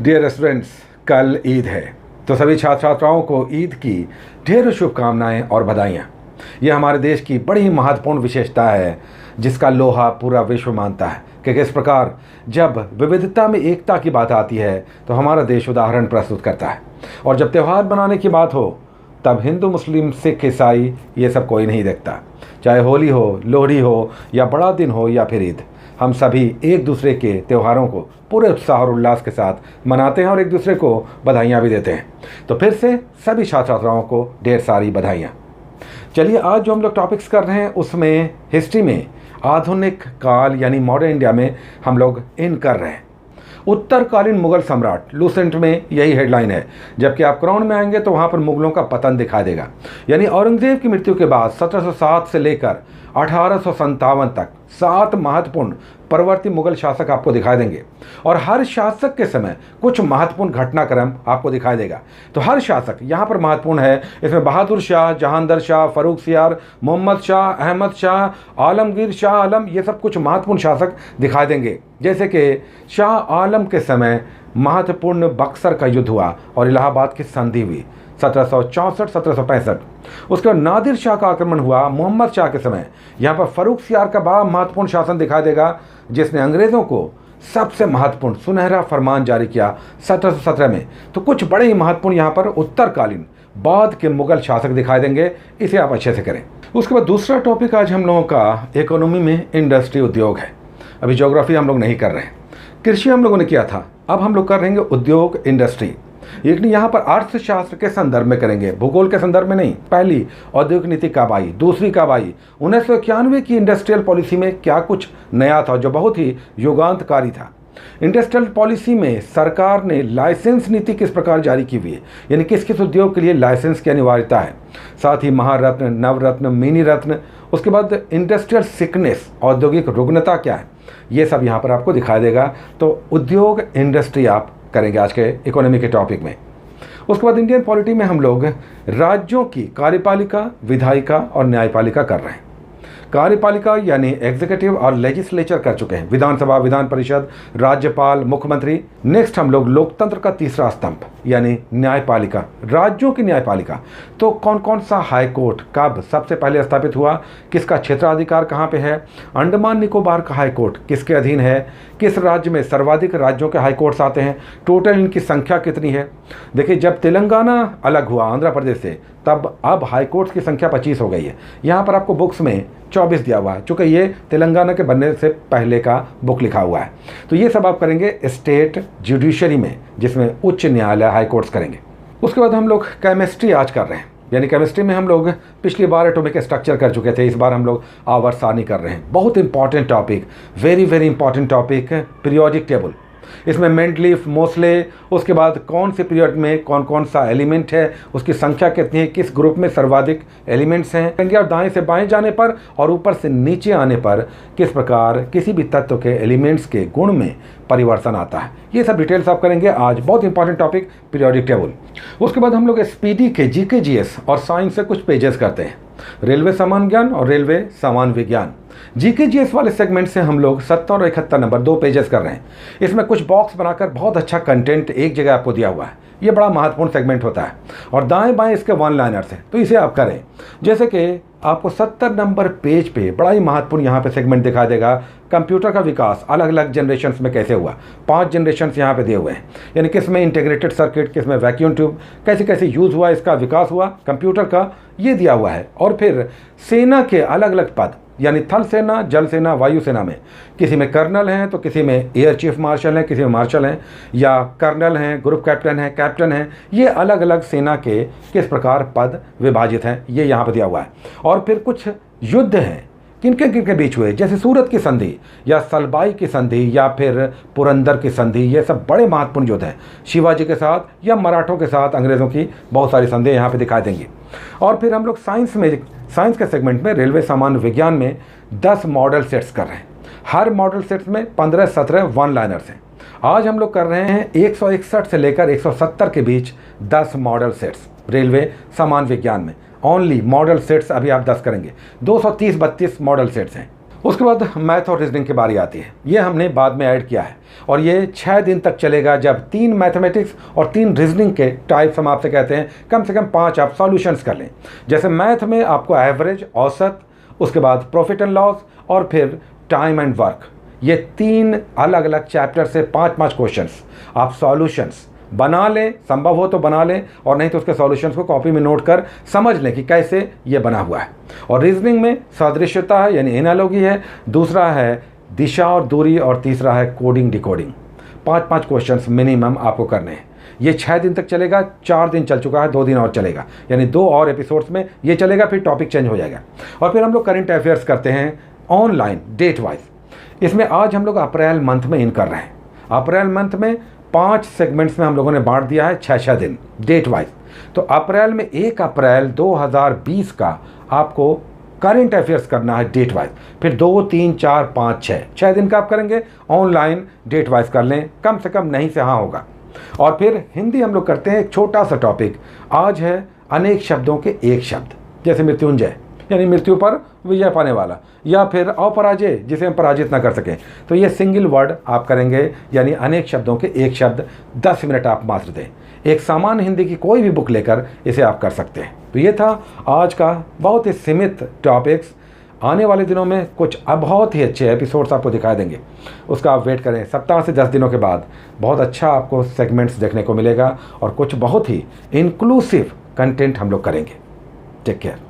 Dear students, कल ईद है तो सभी छात्र छात्राओं को ईद की ढेरों शुभकामनाएं और बधाइयाँ। यह हमारे देश की बड़ी ही महत्वपूर्ण विशेषता है जिसका लोहा पूरा विश्व मानता है कि किस प्रकार जब विविधता में एकता की बात आती है तो हमारा देश उदाहरण प्रस्तुत करता है। और जब त्यौहार मनाने की बात हो तब हिंदू, मुस्लिम, सिख, ईसाई ये सब कोई नहीं देखता। चाहे होली हो, लोहड़ी हो या बड़ा दिन हो या फिर ईद, हम सभी एक दूसरे के त्योहारों को पूरे उत्साह और उल्लास के साथ मनाते हैं और एक दूसरे को बधाइयाँ भी देते हैं। तो फिर से सभी छात्र छात्राओं को ढेर सारी बधाइयाँ। चलिए, आज जो हम लोग टॉपिक्स कर रहे हैं उसमें हिस्ट्री में आधुनिक काल यानी मॉडर्न इंडिया में हम लोग इन कर रहे हैं। उत्तरकालीन मुगल सम्राट लूसेंट में यही हेडलाइन है, जबकि आप क्राउन में आएंगे तो वहाँ पर मुगलों का पतन दिखाई देगा। यानी औरंगजेब की मृत्यु के बाद 1707 से लेकर 1857 तक 7 महत्वपूर्ण परवर्ती मुगल शासक आपको दिखाई देंगे और हर शासक के समय कुछ महत्वपूर्ण घटनाक्रम आपको दिखाई देगा। तो हर शासक यहाँ पर महत्वपूर्ण है। इसमें बहादुर शाह, जहांदर शाह, फरूख सियार, मोहम्मद शाह, अहमद शाह, आलमगीर शाह आलम, ये सब कुछ महत्वपूर्ण शासक दिखाई देंगे। जैसे कि शाह आलम के समय महत्वपूर्ण बक्सर का युद्ध हुआ और इलाहाबाद की संधि हुई 1764-1765। उसके बाद नादिर शाह का आक्रमण हुआ मोहम्मद शाह के समय। यहाँ पर फरूख सियार का बड़ा महत्वपूर्ण शासन दिखाई देगा जिसने अंग्रेज़ों को सबसे महत्वपूर्ण सुनहरा फरमान जारी किया 1717 में। तो कुछ बड़े ही महत्वपूर्ण यहाँ पर उत्तरकालीन बाद के मुगल शासक दिखाई देंगे। इसे आप अच्छे से करें। उसके बाद दूसरा टॉपिक आज हम लोगों का इकोनॉमी में इंडस्ट्री, उद्योग है। अभी ज्योग्राफी हम लोग नहीं कर रहे हैं, कृषि हम लोगों ने किया था, अब हम लोग कर रहेंगे उद्योग, इंडस्ट्री। लेकिन यहाँ पर अर्थशास्त्र के संदर्भ में करेंगे, भूगोल के संदर्भ में नहीं। पहली औद्योगिक नीति कब आई, दूसरी कब आई, 1991 की इंडस्ट्रियल पॉलिसी में क्या कुछ नया था जो बहुत ही युगांतकारी था। इंडस्ट्रियल पॉलिसी में सरकार ने लाइसेंस नीति किस प्रकार जारी की हुई है, यानी किस किस उद्योग के लिए लाइसेंस की अनिवार्यता है। साथ ही महारत्न, नवरत्न, मिनी रत्न, उसके बाद इंडस्ट्रियल सिकनेस, औद्योगिक रुग्णता क्या है, ये सब यहाँ पर आपको दिखाई देगा। तो उद्योग, इंडस्ट्री आप करेंगे आज के इकोनॉमी के टॉपिक में। उसके बाद इंडियन पॉलिटी में हम लोग राज्यों की कार्यपालिका, विधायिका और न्यायपालिका कर रहे हैं। कार्यपालिका यानी एग्जीक्यूटिव और लेजिस्लेचर कर चुके हैं, विधानसभा, विधान परिषद, राज्यपाल, मुख्यमंत्री। नेक्स्ट हम लोग लोकतंत्र का तीसरा स्तंभ यानी न्यायपालिका, राज्यों की न्यायपालिका। तो कौन कौन सा हाई कोर्ट कब सबसे पहले स्थापित हुआ, किसका क्षेत्राधिकार कहाँ पे है, अंडमान निकोबार का हाई कोर्ट किसके अधीन है, किस राज्य में सर्वाधिक राज्यों के हाई कोर्ट्स आते हैं, टोटल इनकी संख्या कितनी है। देखिए, जब तेलंगाना अलग हुआ आंध्र प्रदेश से तब अब हाई कोर्ट्स की संख्या 25 हो गई है। यहाँ पर आपको बुक्स में 24 दिया हुआ है, चूँकि ये तेलंगाना के बनने से पहले का बुक लिखा हुआ है। तो ये सब आप करेंगे स्टेट जुडिशरी में, जिसमें उच्च न्यायालय, हाई कोर्ट्स करेंगे। उसके बाद हम लोग केमिस्ट्री आज कर रहे हैं, यानी केमिस्ट्री में हम लोग पिछली बार एटॉमिक स्ट्रक्चर कर चुके थे, इस बार हम लोग आवर्त सारणी कर रहे हैं। बहुत important topic, very very important topic, periodic table. इसमें मेंडलीफ, मोस्ले, उसके बाद कौन से पीरियड में कौन कौन सा एलिमेंट है, उसकी संख्या कितनी है, किस ग्रुप में सर्वाधिक एलिमेंट्स हैं, और दाएं से बाएं जाने पर और ऊपर से नीचे आने पर किस प्रकार किसी भी तत्व के एलिमेंट्स के गुण में परिवर्तन आता है। ये सब डिटेल्स आप करेंगे आज। बहुत इंपॉर्टेंट टॉपिक पीरियोडिक टेबल। उसके बाद हम लोग एसपीडी के जीके, जीएस और साइंस से कुछ पेजेस करते हैं, रेलवे सामान्य ज्ञान और रेलवे सामान्य विज्ञान। जीके जीएस वाले सेगमेंट से हम लोग 70 और 71 नंबर 2 पेजेस कर रहे हैं। इसमें कुछ बॉक्स बनाकर बहुत अच्छा कंटेंट एक जगह आपको दिया हुआ है। ये बड़ा महत्वपूर्ण सेगमेंट होता है और दाएं बाएं इसके वन लाइनर्स हैं, तो इसे आप करें। जैसे कि आपको 70 नंबर पेज पे बड़ा ही महत्वपूर्ण यहाँ पे सेगमेंट दिखाई देगा, कंप्यूटर का विकास अलग अलग जनरेशन्स में कैसे हुआ। 5 जनरेशन्स यहाँ पे दिए हुए हैं, यानी किस में इंटीग्रेटेड सर्किट, किस में वैक्यूम ट्यूब, कैसे कैसे यूज़ हुआ, इसका विकास हुआ कंप्यूटर का, ये दिया हुआ है। और फिर सेना के अलग अलग पद, यानी थल सेना, जल सेना, वायु सेना में किसी में कर्नल हैं तो किसी में एयर चीफ मार्शल हैं, किसी में मार्शल हैं, या कर्नल हैं, ग्रुप कैप्टन हैं, कैप्टन हैं। ये अलग अलग सेना के किस प्रकार पद विभाजित हैं, ये यहाँ पर दिया हुआ है। और फिर कुछ युद्ध हैं किनके किनके बीच हुए, जैसे सूरत की संधि या सलबाई की संधि या फिर पुरंदर की संधि, ये सब बड़े महत्वपूर्ण युद्ध हैं। शिवाजी के साथ या मराठों के साथ अंग्रेज़ों की बहुत सारी संधियाँ यहाँ पे दिखाई देंगी। और फिर हम लोग साइंस के सेगमेंट में रेलवे सामान्य विज्ञान में 10 मॉडल सेट्स कर रहे हैं। हर मॉडल सेट्स में 15-17 वन लाइनर्स हैं। आज हम लोग कर रहे हैं 161 से लेकर 170 के बीच 10 मॉडल सेट्स रेलवे सामान्य विज्ञान में। ओनली मॉडल सेट्स अभी आप 10 करेंगे, 230-32 मॉडल सेट्स हैं। उसके बाद मैथ और रीजनिंग की बारी आती है। ये हमने बाद में ऐड किया है और ये 6 दिन तक चलेगा, जब 3 मैथमेटिक्स और 3 रीजनिंग के टाइप्स हम आपसे कहते हैं कम से कम 5 आप सॉल्यूशंस कर लें। जैसे मैथ में आपको एवरेज, औसत, उसके बाद प्रॉफिट एंड लॉस और फिर टाइम एंड वर्क, ये 3 अलग अलग चैप्टर से 5-5 क्वेश्चंस आप सॉल्यूशंस बना लें, संभव हो तो बना लें, और नहीं तो उसके सॉल्यूशंस को कॉपी में नोट कर समझ लें कि कैसे ये बना हुआ है। और रीजनिंग में सदृश्यता है यानी एनालॉजी है, दूसरा है दिशा और दूरी, और तीसरा है कोडिंग डिकोडिंग। 5-5 क्वेश्चंस मिनिमम आपको करने हैं। ये 6 दिन तक चलेगा, 4 दिन चल चुका है, 2 दिन और चलेगा, यानी 2 और एपिसोड्स में ये चलेगा, फिर टॉपिक चेंज हो जाएगा। और फिर हम लोग करंट अफेयर्स करते हैं ऑनलाइन डेट वाइज। इसमें आज हम लोग अप्रैल मंथ में इन कर रहे हैं। अप्रैल मंथ में 5 सेगमेंट्स में हम लोगों ने बांट दिया है, 6-6 दिन डेट वाइज। तो अप्रैल में 1 अप्रैल 2020 का आपको करंट अफेयर्स करना है डेट वाइज। फिर 2, 3, 4, 5, 6 दिन का आप करेंगे, ऑनलाइन डेट वाइज कर लें, कम से कम नहीं से हाँ होगा। और फिर हिंदी हम लोग करते हैं एक छोटा सा टॉपिक, आज है अनेक शब्दों के एक शब्द, जैसे मृत्युंजय यानी मृत्यु पर विजय पाने वाला, या फिर अपराजय जिसे हम पराजित ना कर सकें। तो ये सिंगल वर्ड आप करेंगे, यानी अनेक शब्दों के एक शब्द। 10 मिनट आप मात्र दें, एक सामान्य हिंदी की कोई भी बुक लेकर इसे आप कर सकते हैं। तो ये था आज का बहुत ही सीमित टॉपिक्स। आने वाले दिनों में कुछ बहुत ही अच्छे एपिसोड्स आपको दिखाई देंगे, उसका आप वेट करें। सप्ताह से 10 दिनों के बाद बहुत अच्छा आपको सेगमेंट्स देखने को मिलेगा और कुछ बहुत ही इंक्लूसिव कंटेंट हम लोग करेंगे। Take care.